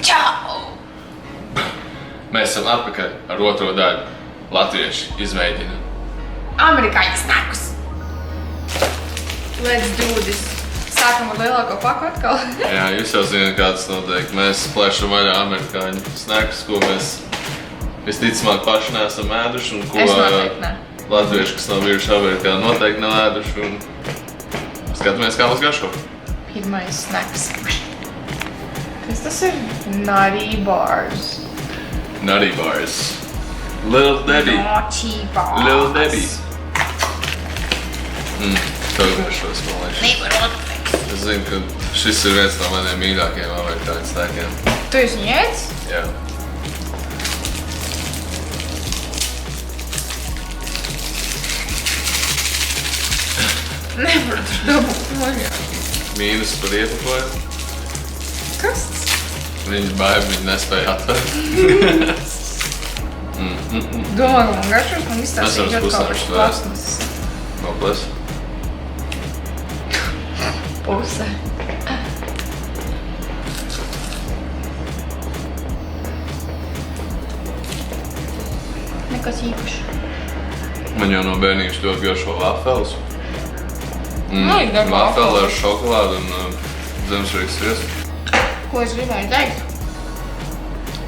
Čau! Mēs esam atpakaļ ar otro daļu. Latvieši izmēģina Amerikāņu snakus. Let's do this. Sākam ar lielāko paku atkal. Jā, jūs jau zināt, kā tas notiek. Mēs plēšam vaļā amerikāņu snakus, ko mēs visticamāk paši neesam ēduši un ko Es noteikti ne. latvieši, kas nav bijuši Amerikā, noteikti nav ēduši un skatāmies, kā mums garšo. Pirmais snacks. Kas tas ir? Nutty bars. Nutty bars. Little Debbie. Nutty bars. Little Debbie. Tev garšos, man liekas. Nevar Es zinu, ka šis ir viens no maniem mīļākajiem amerikāņu snakiem. Tu esi ņēdz? Jā. Nevar tur dabūt vaļā. Mīnus par iepakojumu. Kas tas? Viņa baigi, viņa nespēja atvērt. Domā, ka man garšos, man izstāstīja Es varu kaut pusē kas šķvērt. plasmas. Noplēs. Puse. Nekas īpašs. Man jau no bērnības ļoti garšo vafeles. ir garšo Vafele ar šokolādu un zemesrīgas sviestu. Ko es gribēju teikt?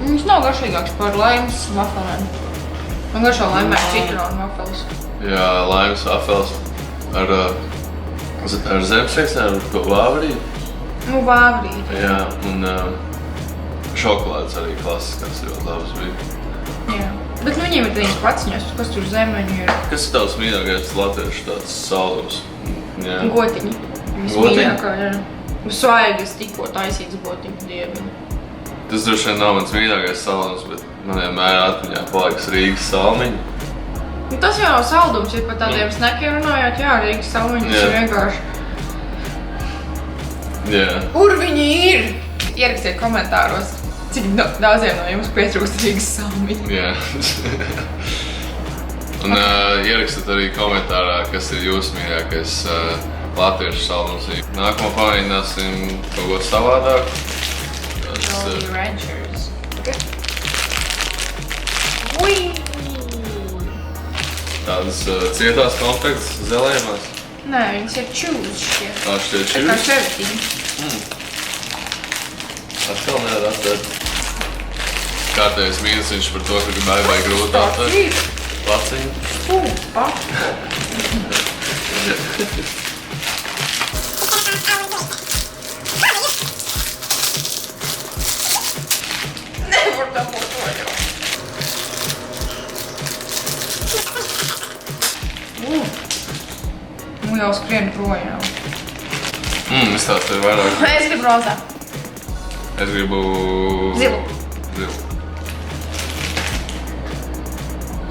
Viņš nav garšīgāks par laimes vafelēm. Man garšo laimē citronu vafeles. Jā, laimes vafeles ar zemesrīgas, ar to vāvriju. Nu, vāvrīt. Jā, un šokolādes arī klasiskās ļoti labas bija. Jā. Bet nu viņiem ir tādas paciņas, kas tur zemeņu ir. Kas ir tavs mīļākais latviešu tāds saldums? Jā. Gotiņi. Gotiņi? Vismīļākā, jā. Svaigas tikko taisīts gotiņu dieviņu. Tas droši vien nav mans mīļākais saldums, bet man vienmēr atmiņā paliks Rīgas salmiņi. Nu, tas jau nav saldums, ja par tādiem snakiem runājot, jā, Rīgas salmiņas Jā. ir vienkārši. Jā. Kur viņi ir? Ierakstiet komentāros, cik daudziem no jums pietrūkst Rīgas salmiņu. Jā. Un ierakstiet arī komentārā, kas ir jūsu mīļākais latviešu saldums. Nākamo pamēģināsim kaut ko savādāk. Jolly Ranchers. Ui! Tādas cietās konfektes zelējumās. Nē, viņas ir čūs šie. Tā šķiet Tā kā šīs. šeretiņi. Atkal nevar atvērt. Kārtējais mīnusiņš par to, ka gribēju vai grūti Tā atvērt. ir. Laciņu. Pūpa. Nevar dabūt to jau. Nu jau skrien projām. Es tās tev vairāk. Es gribu rozā. Es gribu... Zilu. Zilu.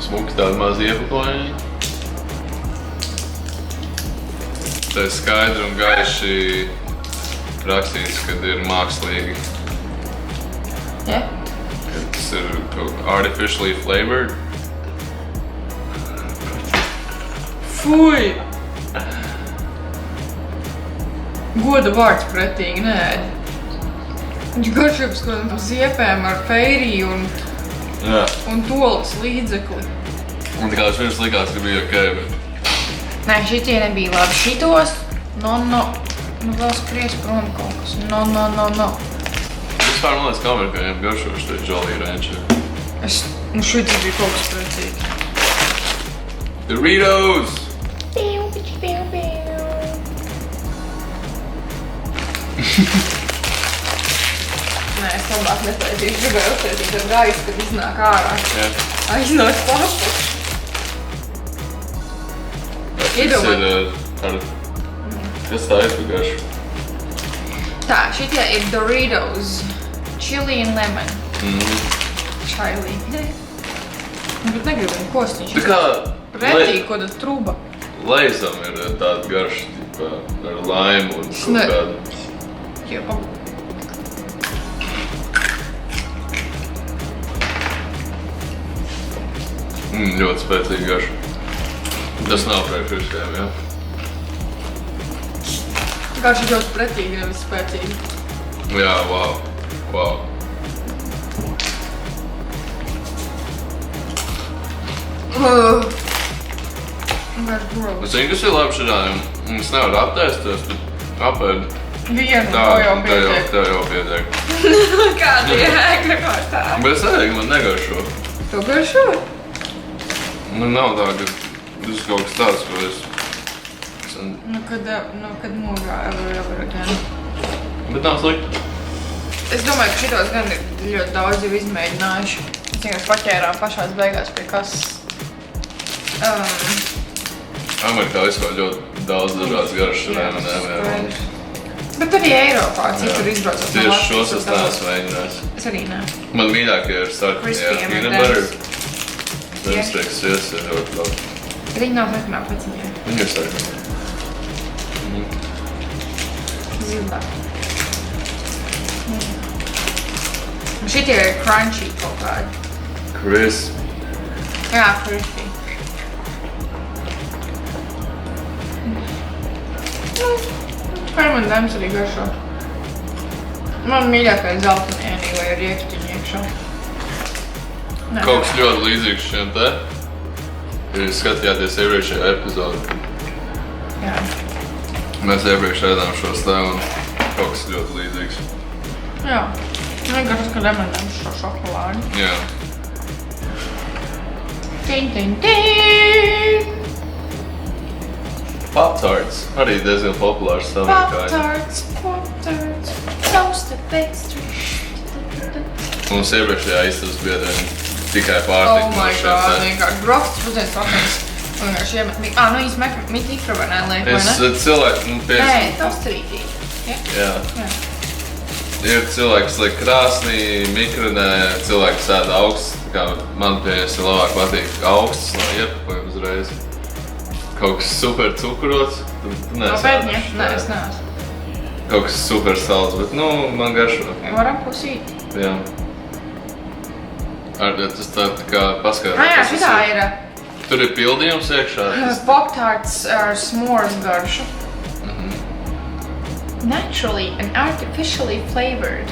Smuki tādi mazi iepakojumi. Tā ir skaidri un gaiši rakstīts, kad ir mākslīgi. Ja? Kad tas ir artificially flavored. Fui! Goda vārds pretīgi, nē. Viņš garšo pēc kādām ziepēm ar feiriju Jā. un tolas līdzekli. Un tā kā viņš likās, ka bija ok, bet... Nē, šitie nebija labi. Šitos, no. Nu vēl skries prom kaut kas. No. Vispār man liekas, ka amerikāņiem garšoši tie Jolly Rancheri. Nu šitie bija kaut kas pretīgi. Doritos! Piu, piu, piu, piu. Nē, es labāk netaisīšu. Gribēju uztaisīt ar gaisu, kad iznāk ārā. Jā. Aiznāk papuši. Tas ir kas tā ir par garšu? Tā, šitie ir Doritos. Chili and lemon. Chili. Bet negribu viņu kostiņš. Tā kā Pretīgi, ko tad truba. Leizam ir tāda garša, tipa, ar laimu un kaut Ne. kādu. Jā, Ļoti spēcīga garša. Tas nav priekš visiem, jā? Garši ļoti pretīgi, nevis spēcīgi. Jā, wow. Es zinu, kas ir labi šodien. Es nevaru aptēsties, bet apēd. Vienu Tā, to jau pietiek. tev jau pietiek. Kāda jēga no tā? Bet es ēgu, man negaršo. Tu garšo? Man nav tā, ka tas kaut kas tāds, ko es... Kad mūžā ever again. Bet nav slikti. Es domāju, ka šitos gan ir ļoti daudz jau izmēģinājuši. Es vienkārši paķērām pašās beigās pie kasas. Amerikā vispār ļoti daudz dažādas garšas M&M. Bet arī Eiropā, citur izbraucot no Tieši Latvijas. šos es neesmu mēģinājis. Es arī nē. Man mīļākie ir Crispy sarkanajā peanut M&Ms. butter. Zemstrīks ies ir ļoti labi. Bet viņi nav sarkanā paciņā. Viņi ir sarkanā. Zilā. Šitie ir crunchy kaut kādi. Crisp. Jā, crispy. M&M's arī garšo. Man mīļākais zeltanienī vai ar iekšķiņu iekšā. Kaut kas ļoti līdzīgs šiem te. Ja skatījāties iepriekšējā epizodi. Jā. Mēs iepriekš ēdām šos te un kaut kas ļoti līdzīgs. Jā. Vienkārši, ka M&M's šo šokolādi. Jā. Tin, tin, tin! Pop-tarts. Arī diezgan populārs amerikāņi. Pop-tarts, toasted pastry. Mums iepriekšējā istabas biedriem tikai Oh pārtika my god, vienkārši brokastis pusdienas vakars. Vienkārši iemet viņas mit mikrovenē liek, vai ne? Cilvēki, Nē, tosterītī. Jā. Ir cilvēki, kas liek krāsnī, mikronē, cilvēki sēd augsts. Tā kā man pieņems labāk patīk augsts no iepakojuma uzreiz. Kaut kas super cukurots. Nopietni? Nē, es neesmu. Kaut kas super salds, bet man garšo. Varam pusīt. Jā. Tas tā kā paskatās. Jā, šitā ir Tur ir pildījums iekšā. Pop-tarts ar s'mores garšu. Naturally and artificially flavored.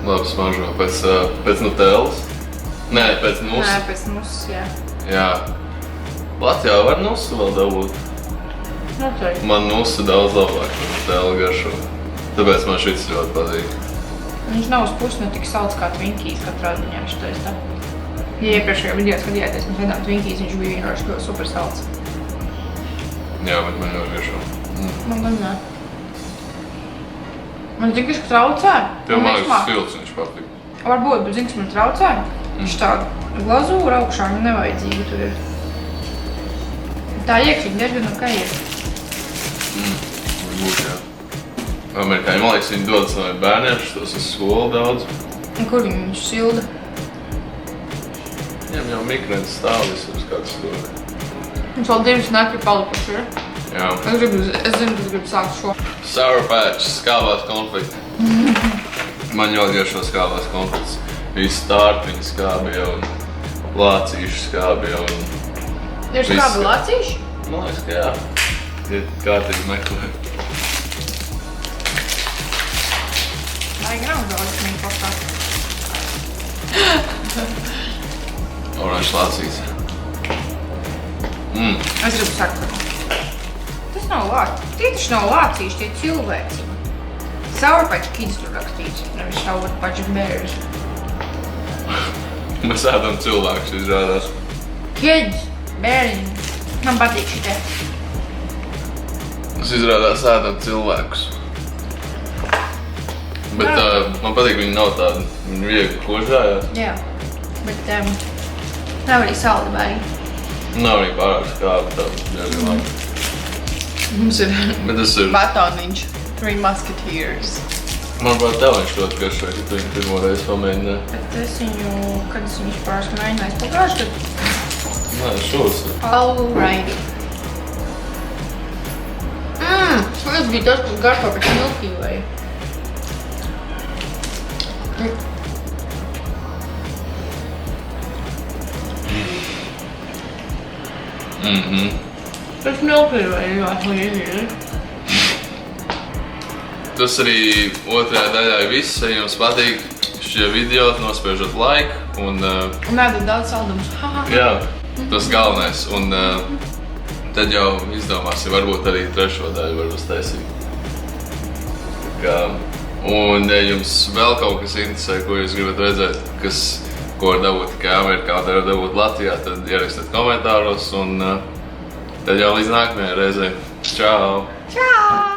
Labi smažo. Pēc nutellas? Nē, pēc nusu. Nē, pēc nusas, jā. Jā. Latvijā var nusu vēl dabūt. Noteikti. Man nusu daudz labāk par nutella garšo. Tāpēc man šits ļoti patīk. Viņš nav uz pusi ne tik salds kā Twinkies katrā ziņā šitais tā. Ja iepriekšējā video skatījāties, mēs ēdām Twinkies, viņš bija vienkārši ļoti super salds. Jā, bet man ļoti garšo. Man gan nē. Man zini, kas traucē? Tev mājas stils viņš patīk. Varbūt, bet zini, kas man traucē? Viņš tāda glazūra augšā, man nevajadzīga tur ir. Tā iekšķiņa diezgan ok ir. Varbūt, jā. Amerikāņi, man liekas, viņi dodas no bērniem šitos uz skolu daudz. Un kur viņš silda? Viņam jau mikrens stāv visur uz kādu stūri. Mums vēl 2 snaki palikuši ir. Jā. Es zinu, ka gribu sākt šo. Sour Patch, skābās konfekti. Man ļoti garšo skābās konfekts. Visi stārtiņi skābie un lācīši skābie un... Ir skābi lācīši? Man liekas, ka jā. Ir kārtīgi meklē. Vajag nav daudz viņa kopā. Oranžs lācīts. Es gribu sākt par. Tas nav lācīši. Tie taču nav lācīši, tie cilvēci. Sour Patch Kids tur rakstīts, nevis Sour Patch Bears. Mēs ēdam cilvēkus, izrādās. Kids, bērni. Man patīk šitie. Mēs izrādās ēdam cilvēkus. Bet man patīk, viņi nav tādi, viņi viegli kožājās. Jā, bet nav arī saldi baigi. Nav arī pārāk skābi tādi, diezgan labi. Mums ir Bet tas ir... batoniņš. 3 Musketeers. Manuprāt, tev viņš ļoti garšoja, ka tu viņu pirmo reizi pamēģināji. Bet es viņu, kad es viņu pārāk mēģinājis pagājuši, tad... Nē, šos ir. Alrighty. Tas bija tas, kas garšo pēc Milky Way. Tas Milky Way ļoti līdzīgi. Tas arī otrajā daļā viss, ja jums patīk šie video, nospiežot laiku un ēdot daudz saldumus. jā, tas galvenais. Un tad jau izdomāsim, varbūt arī trešo daļu var uztaisīt. Un ja jums vēl kaut kas interesē, ko jūs gribat redzēt, ko var dabūt tikai Amerikā, vai var dabūt Latvijā, tad ierakstiet komentāros un tad jau līdz nākamajai reizei. Čau! Čau!